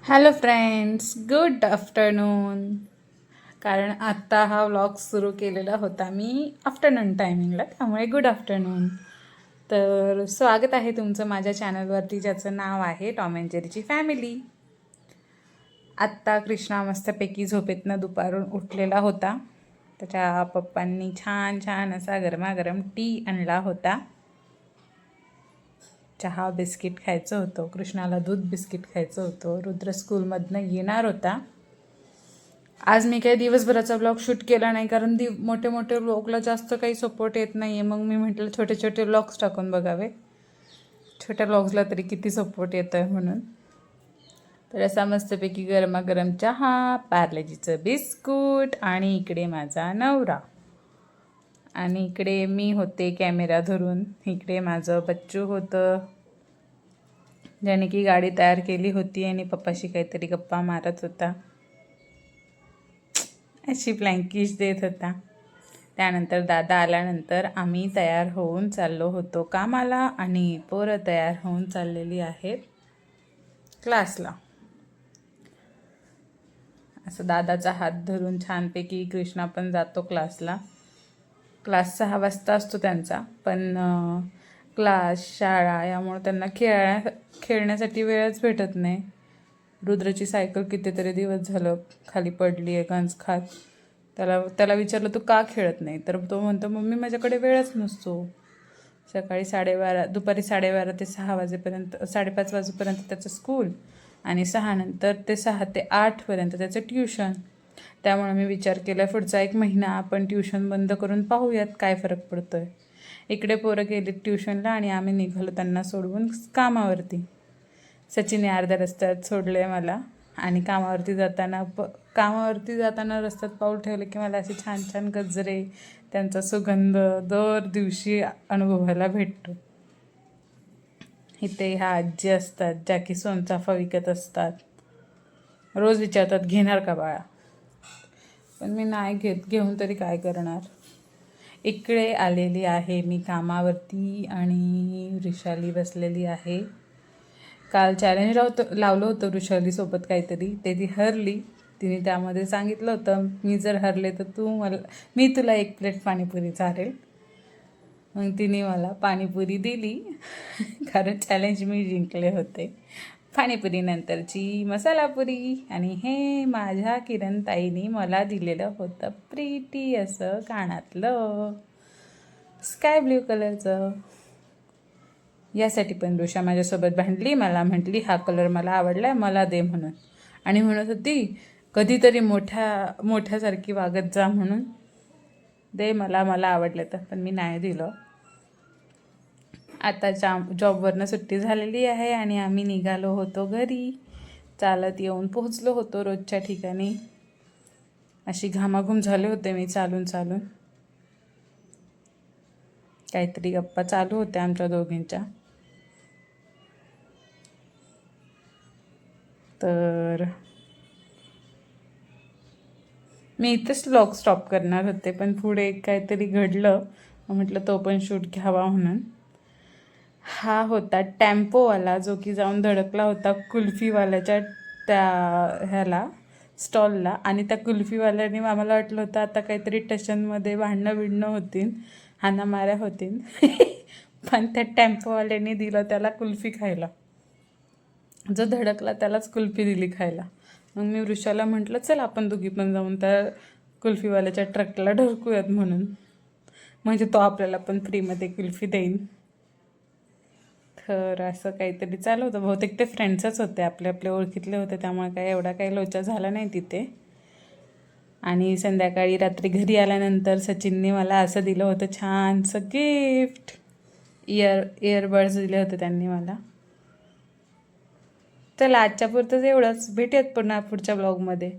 Hello friends, good afternoon. कारण आत्ता हा व्लॉग सुरू केलेला होता मी आफ्टरनून टायमिंगला, त्यामुळे गुड आफ्टरनून. तर स्वागत आहे तुमचं माझ्या चॅनलवरती, ज्याचं नाव आहे टॉम अँड जेरीची फॅमिली. आत्ता कृष्णा मस्तपैकी झोपेतनं दुपारून उठलेला होता. त्याच्या पप्पांनी छान छान असा गरमागरम टी आणला होता. चहा बिस्किट खायचं होतं, कृष्णाला दूध बिस्किट खायचं होतं. रुद्र स्कूलमधनं येणार होता. आज मी काही दिवसभराचा ब्लॉग शूट केला नाही, कारण मोठे मोठे ब्लॉगला जास्त काही सपोर्ट येत नाही आहे. मग मी म्हटलं छोटे छोटे ब्लॉग्स टाकून बघावे, छोट्या ब्लॉग्सला तरी किती सपोर्ट येतो आहे म्हणून. तर असा मस्तपैकी गरमागरम चहा, पार्लेजीचं बिस्कुट, आणि इकडे माझा नवरा, आणि इकडे मी होते कॅमेरा धरून. इकडे माझं बच्चू होतं, ज्याने की गाडी तयार केली होती आणि पप्पाशी काहीतरी गप्पा मारत होता, अशी ब्लँकिश देत होता. त्यानंतर दादा आल्यानंतर आम्ही तयार होऊन चाललो होतो कामाला, आणि पोरं तयार होऊन चाललेली आहेत क्लासला. असं दादाचा हात धरून छानपैकी कृष्णा पण जातो क्लासला. क्लास 6 वाजता असतो त्यांचा, पण क्लास, शाळा यामुळे त्यांना खेळण्यासाठी वेळच भेटत नाही. रुद्रची सायकल कितीतरी दिवस झालं खाली पडली आहे गंज खात. त्याला विचारलं तू का खेळत नाही, तर तो म्हणतो मम्मी माझ्याकडे वेळच नसतो. सकाळी 12:30, दुपारी 12:30 ते 6 वाजेपर्यंत, 5:30 वाजेपर्यंत त्याचं स्कूल, आणि 6 नंतर ते 6 ते 8पर्यंत त्याचं ट्युशन. त्यामुळे मी विचार केला पुढचा 1 महिना आपण ट्युशन बंद करून पाहूयात काय फरक पडतो आहे. इकडे पोरं गेलीत ट्युशनला आणि आम्ही निघालो त्यांना सोडवून कामावरती. सचिनने अर्ध्या रस्त्यात सोडलं आहे मला, आणि कामावरती जाताना रस्त्यात पाऊल ठेवलं की मला असे छान छान गजरे, त्यांचा सुगंध दर दिवशी अनुभवायला भेटतो. इथे ह्या आजी असतात ज्या की सोनचाफा विकत असतात. रोज विचारतात घेणार का बाळा, पण मी नाही घेऊन तरी काय करणार. इकडे आलेली आहे मी कामावरती, आणि वृषाली बसलेली आहे. काल चॅलेंज लावलं होतं वृषालीसोबत काहीतरी, ते ती हरली. तिने त्यामध्ये सांगितलं होतं मी जर हरले तर मी तुला 1 प्लेट पाणीपुरी चालेल. मग तिने मला पाणीपुरी दिली कारण चॅलेंज मी जिंकले होते. पाणीपुरी नंतरची मसालापुरी, आणि हे माझ्या किरणताईने मला दिलेलं होतं प्रीटी असं कानातलं स्काय ब्ल्यू कलरचं. यासाठी पण ऋषा माझ्यासोबत भांडली, मला म्हटली हा कलर मला आवडला आहे, मला दे म्हणून, आणि म्हणत होती कधीतरी मोठ्यासारखी वागत जा म्हणून, दे मला आवडलं तर, पण मी नाही दिलं. आता जॉबवरनं सुट्टी झालेली आहे आणि आम्ही निघालो होतो घरी. चालत येऊन पोहोचलो होतो रोजच्या ठिकाणी. अशी घामाघूम झाले होते मी चालून. काहीतरी गप्पा चालू होत्या आमच्या दोघींच्या. तर मी इथेच व्लॉग स्टॉप करणार होते, पण पुढे काहीतरी घडलं, म्हटलं तो पण शूट घ्यावा म्हणून. हा होता टेम्पोवाला जो की जाऊन धडकला होता कुल्फीवाल्याच्या ह्याला स्टॉलला, आणि त्या कुल्फीवाल्याने आम्हाला वाटलं होतं आता काहीतरी स्टेशनमध्ये भांडणं होतील, हाणामाऱ्या होतील पण त्या टेम्पोवाल्याने दिलं त्याला कुल्फी खायला. जो धडकला त्यालाच कुल्फी दिली खायला. मग मी वृषाला म्हटलं चल आपण दोघी पण जाऊन त्या कुल्फीवाल्याच्या ट्रकला ढकलूयात म्हणून, म्हणजे तो आपल्याला पण फ्रीमध्ये कुल्फी देईन. तर असं काहीतरी चालू होतं. बहुतेक ते फ्रेंड्सच होते, आपले ओळखीतले होते, त्यामुळे एवढा काही लोचा झाला नाही तिथे. आणि संध्याकाळी रात्री घरी आल्यानंतर सचिनने मला असं दिलं होतं छानसं गिफ्ट. इयरबड्स दिले होते त्यांनी मला. चला आजच्या पुरतंच एवढंच, भेटूयात पुन्हा पुढच्या ब्लॉगमध्ये.